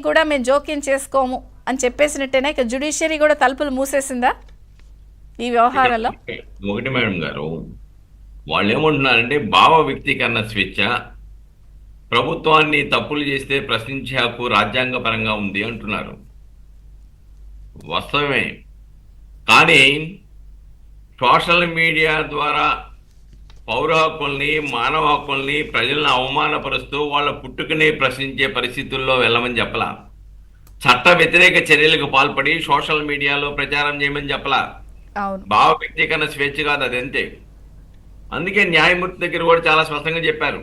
కూడా మేము జోక్యం చేసుకోము అని చెప్పేసినట్టేనా ఇక జ్యుడిషియరీ కూడా తలుపులు మూసేసిందా ఈ వ్యవహారంలో? ఒకటి మేడం గారు, వాళ్ళు ఏమంటున్నారంటే భావ వ్యక్తీకరణ స్వేచ్ఛ, ప్రభుత్వాన్ని తప్పులు చేస్తే ప్రశ్నించే హక్కు రాజ్యాంగపరంగా ఉంది అంటున్నారు. వాస్తవమే. కానీ సోషల్ మీడియా ద్వారా పౌర హక్కుల్ని, మానవ హక్కుల్ని, ప్రజలను అవమానపరుస్తూ వాళ్ళ పుట్టుకని ప్రశ్నించే పరిస్థితుల్లో వెళ్ళమని చెప్పలా. చట్ట వ్యతిరేక చర్యలకు పాల్పడి సోషల్ మీడియాలో ప్రచారం చేయమని చెప్పలా. భావ వ్యక్తీకరణ స్వేచ్ఛ కాదు, అది అంతే. అందుకే న్యాయమూర్తి దగ్గర కూడా చాలా స్పష్టంగా చెప్పారు,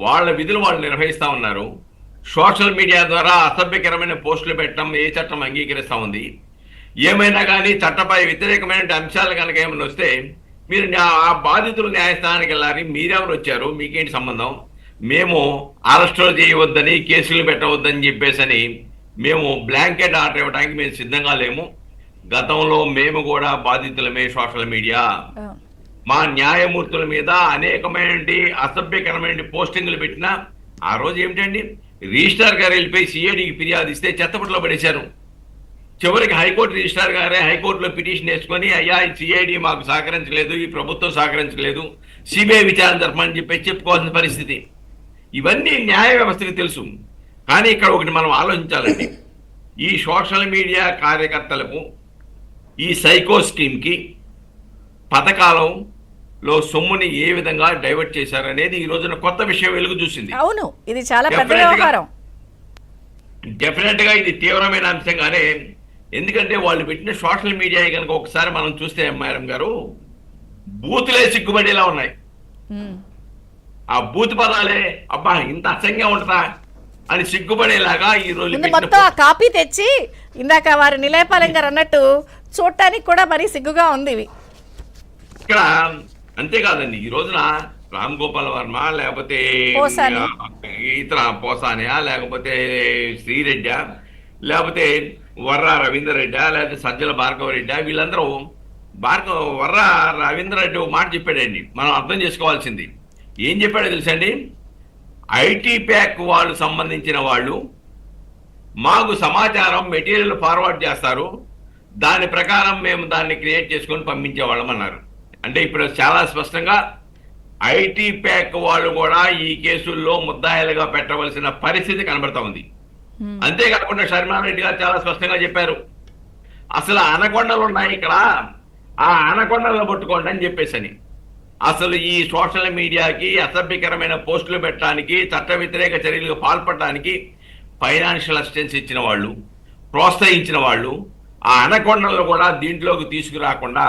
వాళ్ళ విధులు వాళ్ళు నిర్వహిస్తూ ఉన్నారు. సోషల్ మీడియా ద్వారా అసభ్యకరమైన పోస్టులు పెట్టడం ఏ చట్టం అంగీకరిస్తూ ఉంది? ఏమైనా కానీ చట్టపై వ్యతిరేకమైన అంశాలు కనుక ఏమైనా వస్తే మీరు ఆ బాధితులు న్యాయస్థానానికి వెళ్ళాలి. మీరెవరు వచ్చారు, మీకేంటి సంబంధం? మేము అరెస్టులు చేయవద్దని, కేసులు పెట్టవద్దని చెప్పేసని మేము బ్లాంకెట్ ఆర్డర్ ఇవ్వడానికి మేము సిద్ధంగా లేము. గతంలో మేము కూడా బాధితులమే. సోషల్ మీడియా మా న్యాయమూర్తుల మీద అనేకమైన అసభ్యకరమైన పోస్టింగ్లు పెట్టినా ఆ రోజు ఏమిటండి, రిజిస్ట్రార్ గారు వెళ్ళిపోయి సిఐడికి ఫిర్యాదు ఇస్తే చెత్తపట్లో పడేశారు. చివరికి హైకోర్టు రిజిస్ట్రార్ గారే హైకోర్టులో పిటిషన్ వేసుకొని, అయ్యా ఈ సిఐడి మాకు సహకరించలేదు, ఈ ప్రభుత్వం సహకరించలేదు, సిబిఐ విచారణ జరపమని చెప్పి చెప్పుకోవాల్సిన పరిస్థితి. ఇవన్నీ న్యాయ వ్యవస్థకి తెలుసు. కానీ ఇక్కడ ఒకటి మనం ఆలోచించాలండి, ఈ సోషల్ మీడియా కార్యకర్తలకు ఈ సైకో స్కీమ్కి పథకాలలో సొమ్ముని ఏ విధంగా డైవర్ట్ చేశారనేది ఈ రోజున కొత్త విషయం వెలుగు చూసింది. అవును, ఇది చాలా పెద్ద వ్యవహారం. డెఫినెట్ గా ఇది తీవ్రమైన అంశంగానే. ఎందుకంటే వాళ్ళు పెట్టిన సోషల్ మీడియా కనుక ఒకసారి మనం చూస్తే మేడం గారు, బూతులే సిగ్గుపడేలా ఉన్నాయి. ఆ బూత్ పదాలే అబ్బా ఇంత అసంఖ్యం ఉంటుందా అని సిగ్గుపడేలాగా ఈ రోజు మొత్తం ఆ కాపీ తెచ్చి ఇందాక వారి నిలయపాలెం గారు అన్నట్టు చూడటానికి కూడా మరీ సిగ్గుగా ఉంది ఇవి. ఇక్కడ అంతేకాదండి, ఈ రోజున రామ్ గోపాల్ వర్మ, లేకపోతే ఇతర పోసానియా, లేకపోతే శ్రీరెడ్డి, లేకపోతే వర్ర రవీందర్ రెడ్డి, లేకపోతే సజ్జల భార్గవ రెడ్డి, వీళ్ళందరూ వర్ర రవీందర్ రెడ్డి ఒక మాట చెప్పాడండి, మనం అర్థం చేసుకోవాల్సింది. ఏం చెప్పాడో తెలుసండి, ఐటీ ప్యాక్ వాళ్ళు సంబంధించిన వాళ్ళు మాకు సమాచారం మెటీరియల్ ఫార్వర్డ్ చేస్తారు, దాని ప్రకారం మేము దాన్ని క్రియేట్ చేసుకొని పంపించేవాళ్ళం అన్నారు. అంటే ఇప్పుడు చాలా స్పష్టంగా ఐటీ ప్యాక్ వాళ్ళు కూడా ఈ కేసుల్లో ముద్దాయిలుగా పెట్టవలసిన పరిస్థితి కనబడతా ఉంది. అంతేకాకుండా శర్మారెడ్డి గారు చాలా స్పష్టంగా చెప్పారు, అసలు అనకొండలు ఉన్నాయి ఇక్కడ, ఆ అనకొండలను పట్టుకోండి అని చెప్పేసని. అసలు ఈ సోషల్ మీడియాకి అసభ్యకరమైన పోస్టులు పెట్టడానికి, చట్ట వ్యతిరేక చర్యలకు పాల్పడడానికి ఫైనాన్షియల్ అసిస్టెన్స్ ఇచ్చిన వాళ్ళు, ప్రోత్సహించిన వాళ్ళు, ఆ అనకొండలను కూడా దీంట్లోకి తీసుకురాకుండా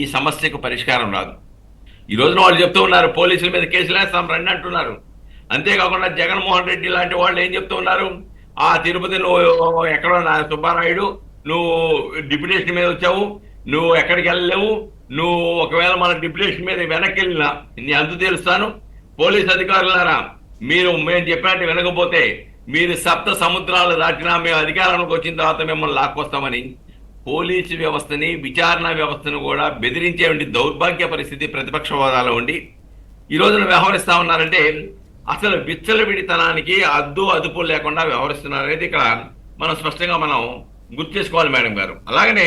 ఈ సమస్యకు పరిష్కారం రాదు. ఈ రోజున వాళ్ళు చెప్తూ ఉన్నారు, పోలీసుల మీద కేసులు వేస్తాం రండి అంటున్నారు. అంతేకాకుండా జగన్మోహన్ రెడ్డి లాంటి వాళ్ళు ఏం చెప్తూ ఉన్నారు, ఆ తిరుపతి నువ్వు ఎక్కడో సుబ్బారాయుడు నువ్వు డిప్యుటేషన్ మీద వచ్చావు, నువ్వు ఎక్కడికి వెళ్ళలేవు, నువ్వు ఒకవేళ మన డిప్యుటేషన్ మీద వెనక్కి వెళ్ళినా నీ అంతు తెలుస్తాను, పోలీస్ అధికారులారా మీరు మేము చెప్పినట్టు వినకపోతే మీరు సప్త సముద్రాలు దాటినా మేము అధికారంలోకి వచ్చిన తర్వాత మిమ్మల్ని లాక్కొస్తామని పోలీసు వ్యవస్థని, విచారణ వ్యవస్థను కూడా బెదిరించే దౌర్భాగ్య పరిస్థితి ప్రతిపక్ష హోదాలో ఉండి ఈ రోజున వ్యవహరిస్తా ఉన్నారంటే అసలు విచ్చలవిడితనానికి అద్దు అదుపు లేకుండా వ్యవహరిస్తున్నారు అనేది ఇక్కడ మనం స్పష్టంగా మనం గుర్తు చేసుకోవాలి మేడం గారు. అలాగనే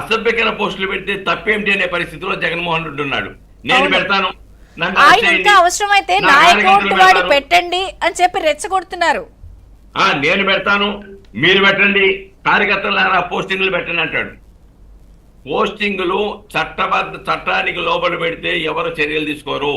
అసభ్యకర పోస్టులు పెడితే తప్పేమిటి అనే పరిస్థితిలో జగన్మోహన్ రెడ్డి ఉన్నాడు. నేను పెడతాను, అవసరమైతే పెట్టండి అని చెప్పి రెచ్చగొడుతున్నారు. నేను పెడతాను, మీరు పెట్టండి, కార్యకర్తలారా పోస్టింగ్లు పెట్టండి అంటాడు. పోస్టింగులు చట్టానికి లోబడి పెడితే ఎవరు చర్యలు తీసుకోరు.